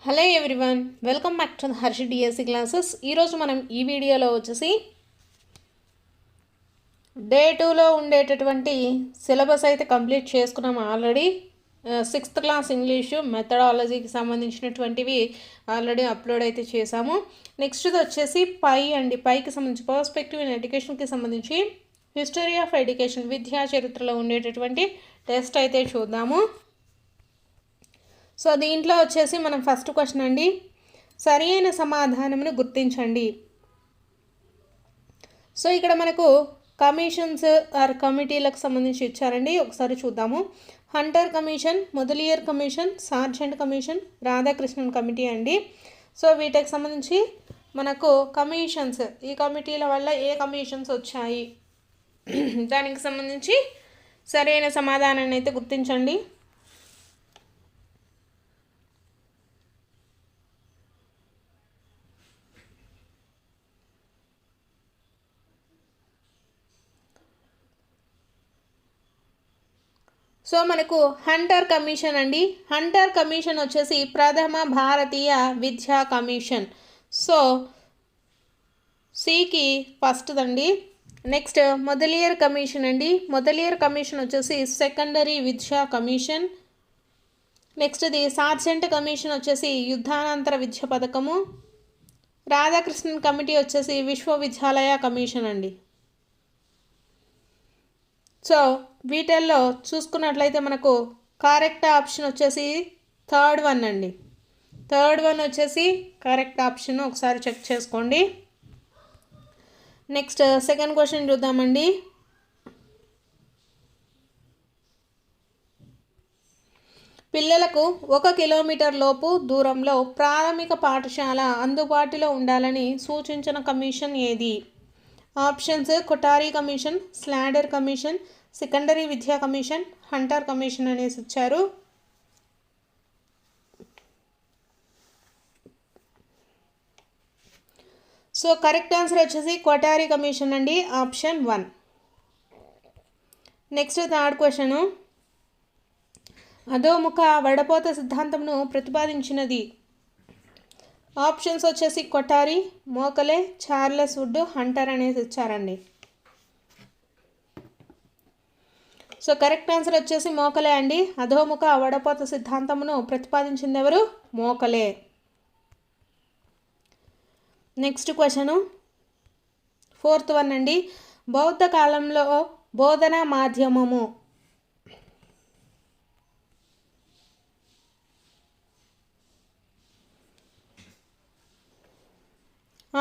Hello everyone, welcome back to Harshi DSC classes. ఈరోజు మనం ఈ వీడియోలో వచ్చేసి డే 2లో ఉండేటటువంటి సిలబస్ అయితే కంప్లీట్ చేసుకున్నాం ఆల్రెడీ. 6th క్లాస్ ఇంగ్లీషు మెథడాలజీకి సంబంధించినటువంటివి ఆల్రెడీ అప్లోడ్ అయితే చేశాము. నెక్స్ట్ది వచ్చేసి పైకి సంబంధించి పర్స్పెక్టివ్ ఇన్ ఎడ్యుకేషన్కి సంబంధించి హిస్టరీ ఆఫ్ ఎడ్యుకేషన్ విద్యా చరిత్రలో ఉండేటటువంటి టెస్ట్ అయితే చూద్దాము. సో దీంట్లో వచ్చేసి మనం ఫస్ట్ క్వశ్చన్ అండి, సరి అయిన సమాధానమును గుర్తించండి. సో ఇక్కడ మనకు కమిషన్స్ ఆర్ కమిటీలకు సంబంధించి ఇచ్చారండి, ఒకసారి చూద్దాము. Hunter commission, Mudaliar commission, Sargent commission, Radhakrishnan committee అండి. సో వీటికి సంబంధించి మనకు కమిషన్స్, ఈ కమిటీల వల్ల ఏ కమిషన్స్ వచ్చాయి దానికి సంబంధించి సరైన సమాధానాన్ని అయితే గుర్తించండి. సో మనకు హంటర్ కమిషన్ అండి. హంటర్ కమిషన్ వచ్చేసి ప్రథమ భారతీయ విద్యా కమిషన్. సో సికి ఫస్ట్దండి. నెక్స్ట్ మొదలియర్ కమిషన్ అండి. మొదలియర్ కమిషన్ వచ్చేసి సెకండరీ విద్యా కమిషన్. నెక్స్ట్ది సార్జెంట్ కమిషన్ వచ్చేసి యుద్ధానంతర విద్య పథకము. రాధాకృష్ణన్ కమిటీ వచ్చేసి విశ్వవిద్యాలయ కమిషన్ అండి. సో వీటిల్లో చూసుకున్నట్లయితే మనకు కరెక్ట్ ఆప్షన్ వచ్చేసి థర్డ్ వన్ అండి. థర్డ్ వన్ వచ్చేసి కరెక్ట్ ఆప్షన్, ఒకసారి చెక్ చేసుకోండి. నెక్స్ట్ సెకండ్ క్వశ్చన్ చూద్దామండి. పిల్లలకు 1 కిలోమీటర్ లోపు దూరంలో ప్రాథమిక పాఠశాల అందుబాటులో ఉండాలని సూచించిన కమిషన్ ఏది? Options Kothari commission, Sadler commission, secondary విద్యా కమిషన్, హంటర్ కమిషన్ అనేసి ఇచ్చారు. సో కరెక్ట్ ఆన్సర్ వచ్చేసి కొఠారి కమిషన్ అండి, ఆప్షన్ 1. నెక్స్ట్ థర్డ్ క్వశ్చను, అధోముఖ వడపోత సిద్ధాంతంను ప్రతిపాదించినది. ఆప్షన్స్ వచ్చేసి Kothari, Macaulay, Charles Wood, Hunter అనేసి ఇచ్చారండి. సో కరెక్ట్ ఆన్సర్ వచ్చేసి మోకలే అండి. అధోముఖ వడపోత సిద్ధాంతమును ప్రతిపాదించింది ఎవరు? మోకలే. నెక్స్ట్ క్వశ్చను ఫోర్త్ వన్ అండి, బౌద్ధ కాలంలో బోధనా మాధ్యమము.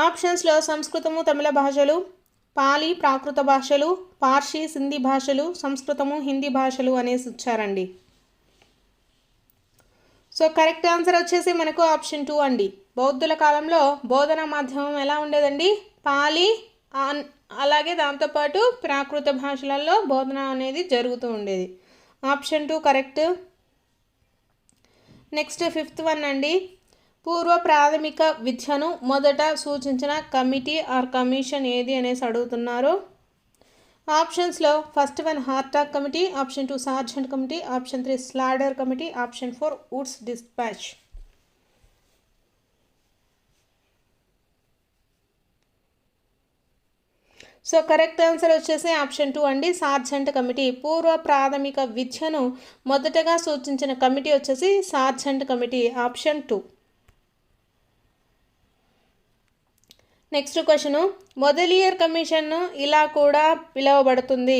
ఆప్షన్స్లో సంస్కృతము, తమిళ భాషలు, పాలి ప్రాకృత భాషలు, పార్షీ సింధీ భాషలు, సంస్కృతము, హిందీ భాషలు అనేసి ఇచ్చారండి. సో కరెక్ట్ ఆన్సర్ వచ్చేసి మనకు ఆప్షన్ 2 అండి. బౌద్ధుల కాలంలో బోధనా మాధ్యమం ఎలా ఉండేదండి? పాలి, అలాగే దాంతోపాటు ప్రాకృత భాషలలో బోధన అనేది జరుగుతూ ఉండేది. Option 2 correct. Next fifth one అండి, పూర్వ ప్రాథమిక విద్యను మొదట సూచించిన కమిటీ ఆర్ కమిషన్ ఏది అనేసి అడుగుతున్నారు. ఆప్షన్స్లో first one Hartog committee, option 2 Sargent committee, option 3 Sadler committee, option 4 Wood's dispatch. So correct answer వచ్చేసి ఆప్షన్ 2 అండి, సార్జెంట్ కమిటీ. పూర్వ ప్రాథమిక విద్యను మొదటగా సూచించిన కమిటీ వచ్చేసి sergeant committee, option 2. Next question, Mudaliar commission ఇలా కూడా పిలువబడుతుంది.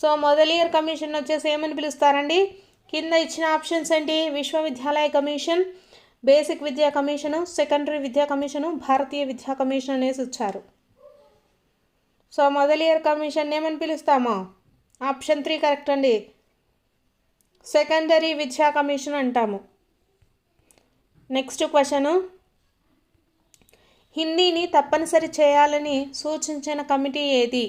సో మొదలియర్ కమిషన్ వచ్చేసి ఏమని పిలుస్తారండి? కింద ఇచ్చిన ఆప్షన్స్ ఏంటి? విశ్వవిద్యాలయ కమిషన్, బేసిక్ విద్యా కమిషను, సెకండరీ విద్యా కమిషను, భారతీయ విద్యా కమిషన్ అనేసి ఇచ్చారు. సో మొదలియర్ కమిషన్ ఏమని పిలుస్తామో? ఆప్షన్ 3 కరెక్ట్ అండి, సెకండరీ విద్యా కమిషన్ అంటాము. నెక్స్ట్ క్వశ్చను, హిందీని తప్పనిసరి చేయాలని సూచించిన కమిటీ ఏది?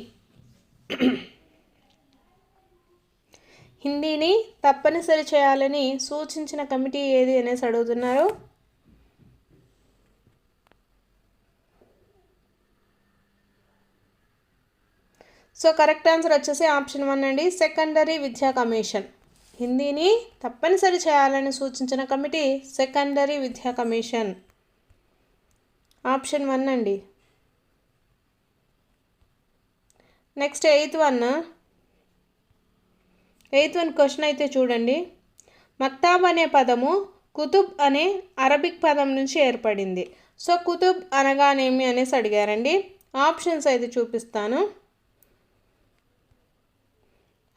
హిందీని తప్పనిసరి చేయాలని సూచించిన కమిటీ ఏది అనేసి అడుగుతున్నారు. సో సో కరెక్ట్ ఆన్సర్ వచ్చేసి ఆప్షన్ 1 అండి, సెకండరీ విద్యా కమిషన్. హిందీని తప్పనిసరి చేయాలని సూచించిన కమిటీ సెకండరీ విద్యా కమిషన్. ఆప్షన్ 1 అండి. నెక్స్ట్ ఎయిత్ వన్ క్వశ్చన్ అయితే చూడండి. మక్తాబ్ అనే పదము కుతుబ్ అనే అరబిక్ పదం నుంచి ఏర్పడింది. సో కుతుబ్ అనగానేమి అనేసి అడిగారండి. ఆప్షన్స్ అయితే చూపిస్తాను.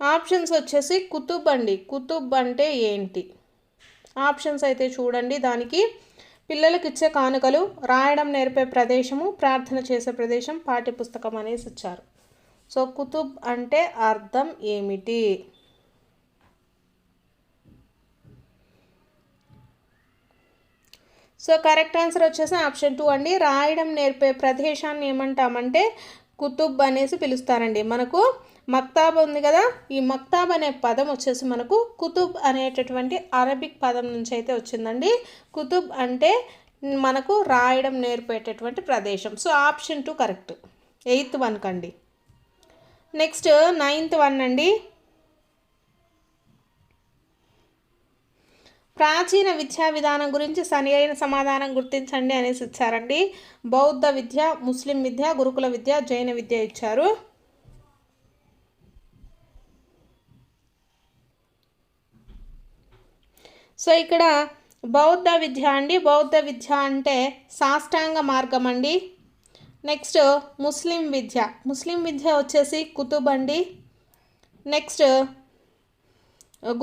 ఆప్షన్స్ వచ్చేసి కుతుబ్ అండి. కుతుబ్ అంటే ఏంటి? ఆప్షన్స్ అయితే చూడండి. దానికి పిల్లలకు ఇచ్చే కానుకలు, రాయడం నేర్పే ప్రదేశము, ప్రార్థన చేసే ప్రదేశం, పాఠ్యపుస్తకం అనేసి ఇచ్చారు. సో కుతుబ్ అంటే అర్థం ఏమిటి? సో కరెక్ట్ ఆన్సర్ వచ్చేసి ఆప్షన్ 2 అండి. రాయడం నేర్పే ప్రదేశాన్ని ఏమంటామంటే కుతుబ్ అనేసి పిలుస్తారండి. మనకు మక్తాబ్ ఉంది కదా, ఈ మక్తాబ్ అనే పదం వచ్చేసి మనకు కుతుబ్ అనేటటువంటి అరబిక్ పదం నుంచి అయితే వచ్చిందండి. కుతుబ్ అంటే మనకు రాయడం నేర్పేటటువంటి ప్రదేశం. So option 2 correct. Eighth one కండి. నెక్స్ట్ నైన్త్ వన్ అండి. ప్రాచీన విద్యా విధానం గురించి సరైన సమాధానం గుర్తించండి అనేసి ఇచ్చారండి. బౌద్ధ విద్య, ముస్లిం విద్య, గురుకుల విద్య, జైన విద్య ఇచ్చారు. సో ఇక్కడ బౌద్ధ విద్య అండి. బౌద్ధ విద్య అంటే సాష్టాంగ మార్గం అండి. నెక్స్ట్ ముస్లిం విద్య వచ్చేసి కుతుబ్ అండి. నెక్స్ట్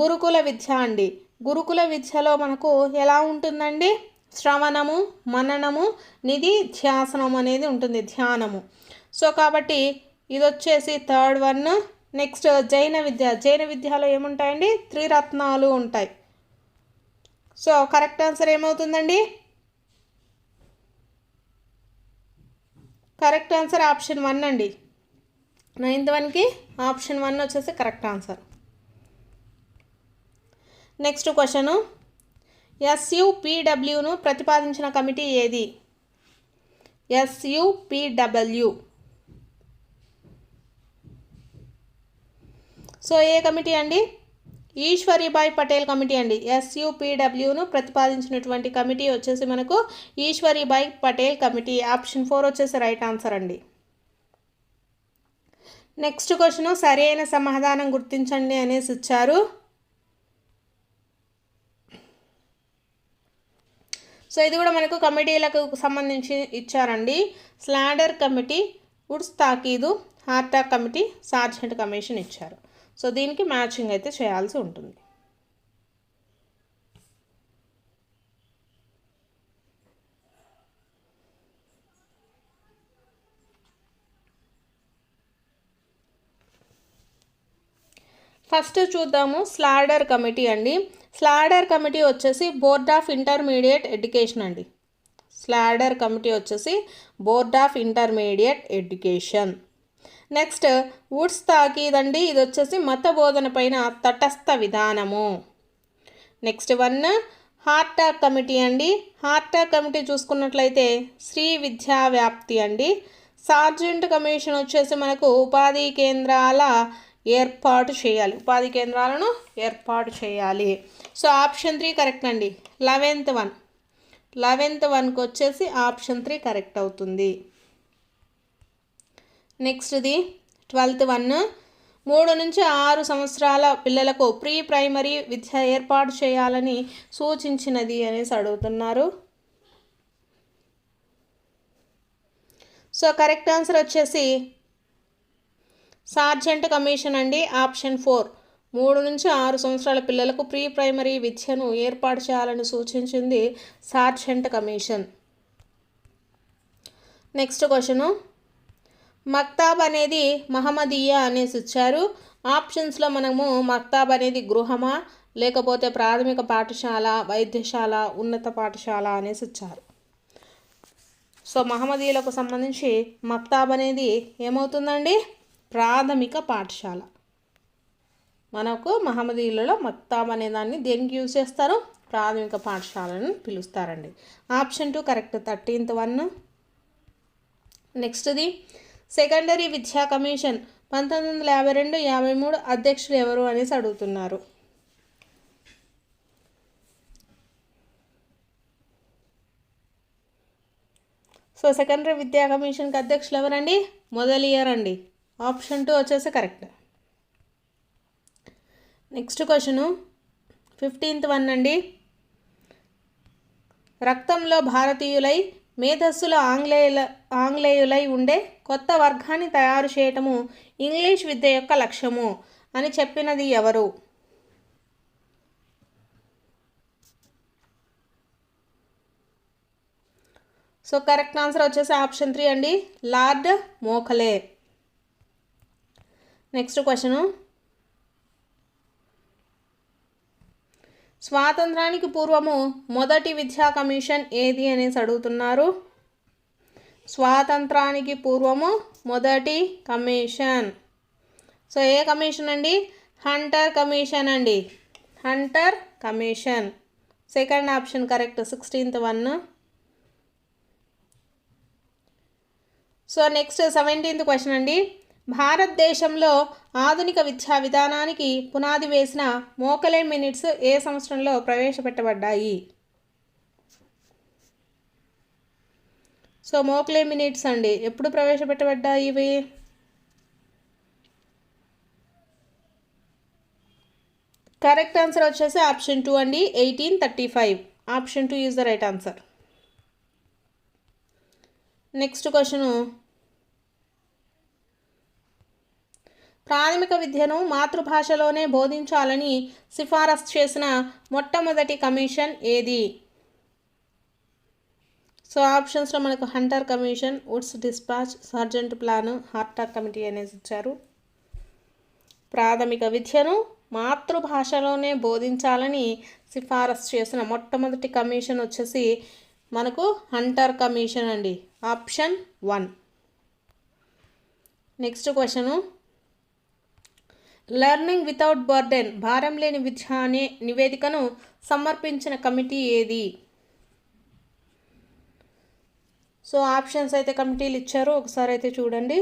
గురుకుల విద్య అండి. గురుకుల విద్యలో మనకు ఎలా ఉంటుందండి? శ్రవణము, మననము, నిధి ధ్యాసనం అనేది ఉంటుంది, ధ్యానము. సో కాబట్టి ఇది వచ్చేసి థర్డ్ వన్. నెక్స్ట్ జైన విద్యలో ఏముంటాయండి? త్రిరత్నాలు ఉంటాయి. సో కరెక్ట్ ఆన్సర్ ఏమవుతుందండి? కరెక్ట్ ఆన్సర్ ఆప్షన్ 1 అండి. నైన్త్ వన్కి ఆప్షన్ 1 వచ్చేసి కరెక్ట్ ఆన్సర్. నెక్స్ట్ క్వశ్చను, SUPWను ప్రతిపాదించిన కమిటీ ఏది? SUPW. సో ఏ కమిటీ అండి? ఈశ్వరీబాయి పటేల్ కమిటీ అండి. SUPWను ప్రతిపాదించినటువంటి కమిటీ వచ్చేసి మనకు ఈశ్వరీబాయి పటేల్ కమిటీ. ఆప్షన్ 4 వచ్చేసి రైట్ ఆన్సర్ అండి. నెక్స్ట్ క్వశ్చన్, సరైన సమాధానం గుర్తించండి అనేసి ఇచ్చారు. సో ఇది కూడా మనకు కమిటీలకు సంబంధించి ఇచ్చారండి. స్లాడర్ కమిటీ, వుడ్స్ తాకీదు, హార్టాక్ కమిటీ, సార్జెంట్ కమిషన్ ఇచ్చారు. సో దీనికి మ్యాచింగ్ అయితే చేయాల్సి ఉంటుంది. ఫస్ట్ చూద్దాము స్లాడర్ కమిటీ అండి. స్లాడర్ కమిటీ వచ్చేసి బోర్డ్ ఆఫ్ ఇంటర్మీడియట్ ఎడ్యుకేషన్ అండి. స్లాడర్ కమిటీ వచ్చేసి board of intermediate education. Next Wood's తాకీద్ అండి. ఇది వచ్చేసి మత బోధన పైన తటస్థ విధానము. నెక్స్ట్ వన్ హార్టాక్ కమిటీ అండి. హార్టాక్ కమిటీ చూసుకున్నట్లయితే శ్రీ విద్యా వ్యాప్తి అండి. సార్జెంట్ కమిషన్ వచ్చేసి మనకు ఉపాధి కేంద్రాలను ఏర్పాటు చేయాలి. సో ఆప్షన్ 3 కరెక్ట్ అండి. 11th వన్కి వచ్చేసి ఆప్షన్ 3 కరెక్ట్ అవుతుంది. నెక్స్ట్ది 12th వన్, 3 నుంచి 6 సంవత్సరాల పిల్లలకు ప్రీ ప్రైమరీ విద్య ఏర్పాటు చేయాలని సూచించినది అనేసి అడుగుతున్నారు. సో కరెక్ట్ ఆన్సర్ వచ్చేసి సార్జెంట్ కమిషన్ అండి. ఆప్షన్ 4, 3 నుంచి 6 సంవత్సరాల పిల్లలకు ప్రీ ప్రైమరీ విద్యను ఏర్పాటు చేయాలని సూచించింది సార్జెంట్ కమిషన్. నెక్స్ట్ క్వశ్చను, మక్తాబ్ అనేది మహమ్మదీయా అనేసి ఇచ్చారు. ఆప్షన్స్లో మనము మక్తాబ్ అనేది గృహమా, లేకపోతే ప్రాథమిక పాఠశాల, వైద్యశాల, ఉన్నత పాఠశాల అనేసి ఇచ్చారు. సో మహమ్మదీయులకు సంబంధించి మక్తాబ్ అనేది ఏమవుతుందండి? ప్రాథమిక పాఠశాల. మనకు మహమ్మదీయులలో మక్తాబ్ అనే దాన్ని దేనికి యూజ్ చేస్తారు? ప్రాథమిక పాఠశాలను పిలుస్తారండి. Option 2 correct. 13th one. నెక్స్ట్ది సెకండరీ విద్యా కమిషన్ 1952, 53 అధ్యక్షులు ఎవరు అనేసి అడుగుతున్నారు. సో సెకండరీ విద్యా కమిషన్కి అధ్యక్షులు ఎవరండి? మొదలియర్ అండి. ఆప్షన్ 2 వచ్చేసి correct. Next question 15th one అండి. రక్తంలో భారతీయులై మేధస్సులో ఆంగ్లేయులై ఉండే కొత్త వర్గాన్ని తయారు చేయటము ఇంగ్లీష్ విద్య యొక్క లక్ష్యము అని చెప్పినది ఎవరు? సో కరెక్ట్ ఆన్సర్ వచ్చేసి ఆప్షన్ 3 అండి, లార్డ్ మోఖలే. నెక్స్ట్ క్వశ్చను స్వాతంత్రానికి పూర్వము మొదటి విద్యా కమిషన్ ఏది అనేసి అడుగుతున్నారు. స్వాతంత్రానికి పూర్వము మొదటి కమిషన్. సో ఏ కమిషన్ అండి? హంటర్ కమిషన్ అండి. Hunter commission. Second option correct, 16th one. So next 17th question అండి. భారతదేశంలో ఆధునిక విద్యా విధానానికి పునాది వేసిన మోఖలే మినిట్స్ ఏ సంవత్సరంలో ప్రవేశపెట్టబడ్డాయి? సో మోఖలే మినిట్స్ అండి ఎప్పుడు ప్రవేశపెట్టబడ్డాయి ఇవి? కరెక్ట్ ఆన్సర్ వచ్చేసి ఆప్షన్ 2 అండి, 1835. Option 2 is the right answer. Next question ప్రాథమిక విద్యను మాతృభాషలోనే బోధించాలని సిఫారసు చేసిన మొట్టమొదటి కమిషన్ ఏది? సో ఆప్షన్స్లో మనకు Hunter commission, Woods despatch, Sargent plan, Hartog committee అనేసి ఇచ్చారు. ప్రాథమిక విద్యను మాతృభాషలోనే బోధించాలని సిఫారసు చేసిన మొట్టమొదటి కమిషన్ వచ్చేసి మనకు హంటర్ కమిషన్ అండి. Option 1. Next question learning without burden భారం లేని విద్య అనే నివేదికను సమర్పించిన కమిటీ ఏది? సో ఆప్షన్స్ అయితే కమిటీలు ఇచ్చారు, ఒకసారి అయితే చూడండి.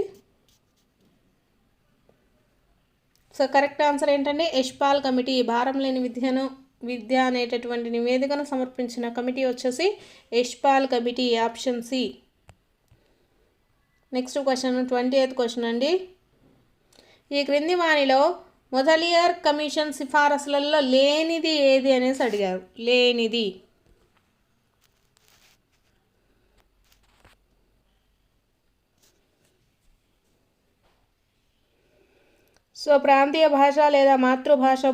సో కరెక్ట్ ఆన్సర్ ఏంటంటే యశ్పాల్ కమిటీ. భారం లేని విద్య అనేటటువంటి నివేదికను సమర్పించిన కమిటీ వచ్చేసి Yashpal committee. Option C. Next question 28th question అండి. ఈ క్రింది వానిలో మొదలియర్ కమిషన్ సిఫారసులలో లేనిది ఏది అనేసి అడిగారు. లేనిది. సో ప్రాంతీయ భాష లేదా మాతృభాష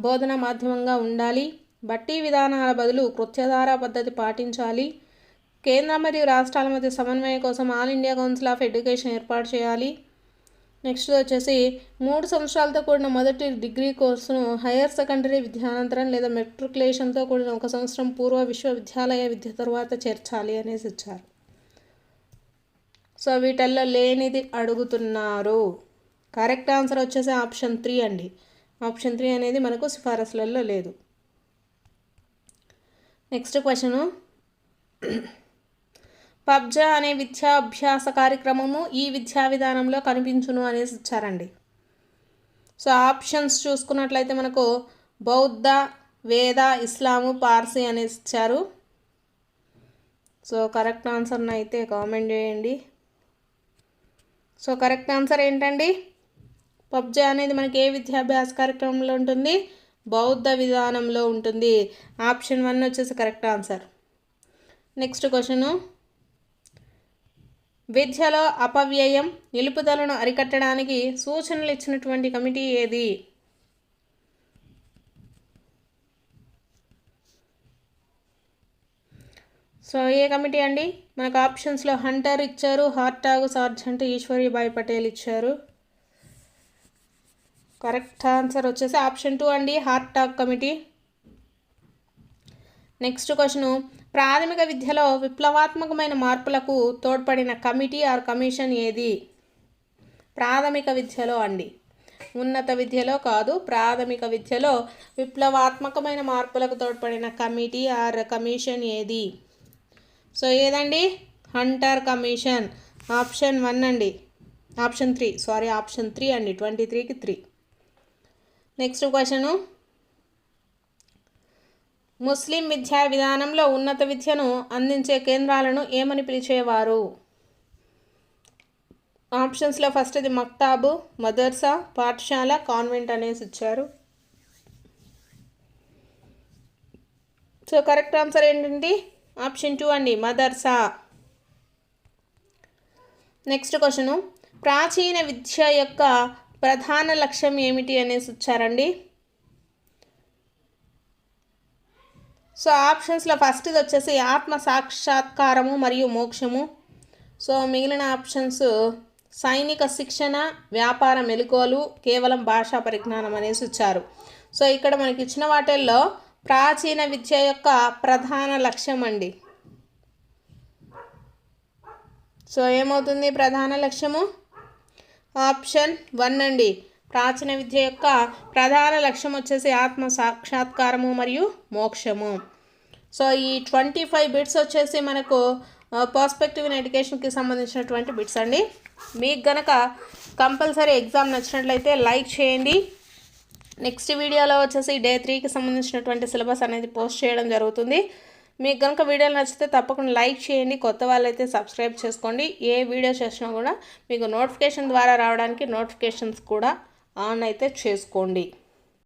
బోధన మాధ్యమంగా ఉండాలి. బట్టి విధానాల బదులు కృత్యధార పద్ధతి పాటించాలి. కేంద్ర మరియు రాష్ట్రాల మధ్య సమన్వయం కోసం all India council of education ఏర్పాటు చేయాలి. నెక్స్ట్ వచ్చేసి 3 సంవత్సరాలతో కూడిన మొదటి డిగ్రీ కోర్సును హైయర్ సెకండరీ విద్యానంతరం లేదా మెట్రికులేషన్తో కూడిన 1 సంవత్సరం పూర్వ విశ్వవిద్యాలయ విద్య తర్వాత చేర్చాలి అనేసి ఇచ్చారు. సో వీటల్లో లేనిది అడుగుతున్నారు. కరెక్ట్ ఆన్సర్ వచ్చేసి ఆప్షన్ 3 అండి. ఆప్షన్ 3 అనేది మనకు సిఫారసులలో లేదు. నెక్స్ట్ క్వశ్చను పబ్జా అనే విద్యా అభ్యాస కార్యక్రమము ఈ విద్యా విధానంలో కనిపించును అనేసి ఇచ్చారండి. సో ఆప్షన్స్ చూసుకున్నట్లయితే మనకు బౌద్ధ, వేద, ఇస్లాము, పార్సీ అనేసి ఇచ్చారు. సో కరెక్ట్ ఆన్సర్ని అయితే కామెంట్ చేయండి. సో కరెక్ట్ ఆన్సర్ ఏంటండి? పబ్జా అనేది మనకి ఏ విద్యాభ్యాస కార్యక్రమంలో ఉంటుంది? బౌద్ధ విధానంలో ఉంటుంది. ఆప్షన్ 1 వచ్చేసి కరెక్ట్ ఆన్సర్. నెక్స్ట్ క్వశ్చను విద్యలో అపవ్యయం నిలుపుదలను అరికట్టడానికి సూచనలు ఇచ్చినటువంటి కమిటీ ఏది? సో ఏ కమిటీ అండి? మనకు ఆప్షన్స్లో హంటర్ ఇచ్చారు, హార్టాగ్, సార్జెంట్ ఈశ్వరీబాయి పటేల్ ఇచ్చారు. కరెక్ట్ ఆన్సర్ వచ్చేసి ఆప్షన్ 2 అండి, హార్టాగ్ కమిటీ. నెక్స్ట్ క్వశ్చను ప్రాథమిక విద్యలో విప్లవాత్మకమైన మార్పులకు తోడ్పడిన కమిటీ ఆర్ కమిషన్ ఏది? ప్రాథమిక విద్యలో అండి, ఉన్నత విద్యలో కాదు. ప్రాథమిక విద్యలో విప్లవాత్మకమైన మార్పులకు తోడ్పడిన కమిటీ ఆర్ కమిషన్ ఏది? సో ఏదండి? Hunter commission. ఆప్షన్ 1 అండి. ఆప్షన్ 3 అండి, 23కి 3. నెక్స్ట్ క్వశ్చను, ముస్లిం విద్యా విధానంలో ఉన్నత విద్యను అందించే కేంద్రాలను ఏమని పిలిచేవారు? ఆప్షన్స్లో ఫస్ట్ది మక్తాబు, మదర్సా, పాఠశాల, కాన్వెంట్ అనేసి ఇచ్చారు. సో కరెక్ట్ ఆన్సర్ ఏంటండి? ఆప్షన్ 2 అండి, మదర్సా. నెక్స్ట్ క్వశ్చను, ప్రాచీన విద్య యొక్క ప్రధాన లక్ష్యం ఏమిటి అనేసి ఇచ్చారండి. సో ఆప్షన్స్లో ఫస్ట్ది వచ్చేసి ఆత్మ సాక్షాత్కారము మరియు మోక్షము. సో మిగిలిన ఆప్షన్స్ సైనిక శిక్షణ, వ్యాపార మెలకువలు, కేవలం భాషా పరిజ్ఞానం అనేసి ఇచ్చారు. సో ఇక్కడ మనకి ఇచ్చిన వాటిల్లో ప్రాచీన విద్య యొక్క ప్రధాన లక్ష్యం అండి. సో ఏమవుతుంది ప్రధాన లక్ష్యము? ఆప్షన్ 1 అండి. ప్రాచీన విద్య యొక్క ప్రధాన లక్ష్యం వచ్చేసి ఆత్మ సాక్షాత్కారము మరియు మోక్షము. సో ఈ 25 బిట్స్ వచ్చేసి మనకు పర్స్పెక్టివ్ ఇన్ ఎడ్యుకేషన్కి సంబంధించినటువంటి బిట్స్ అండి. మీకు గనక కంపల్సరీ ఎగ్జామ్ నచ్చినట్లయితే లైక్ చేయండి. నెక్స్ట్ వీడియోలో వచ్చేసి డే 3కి సంబంధించినటువంటి సిలబస్ అనేది పోస్ట్ చేయడం జరుగుతుంది. మీకు కనుక వీడియోలు నచ్చితే తప్పకుండా లైక్ చేయండి. కొత్త వాళ్ళైతే సబ్స్క్రైబ్ చేసుకోండి. ఏ వీడియో చేసినా కూడా మీకు నోటిఫికేషన్ ద్వారా రావడానికి నోటిఫికేషన్స్ కూడా ఆన్ అయితే చేసుకోండి.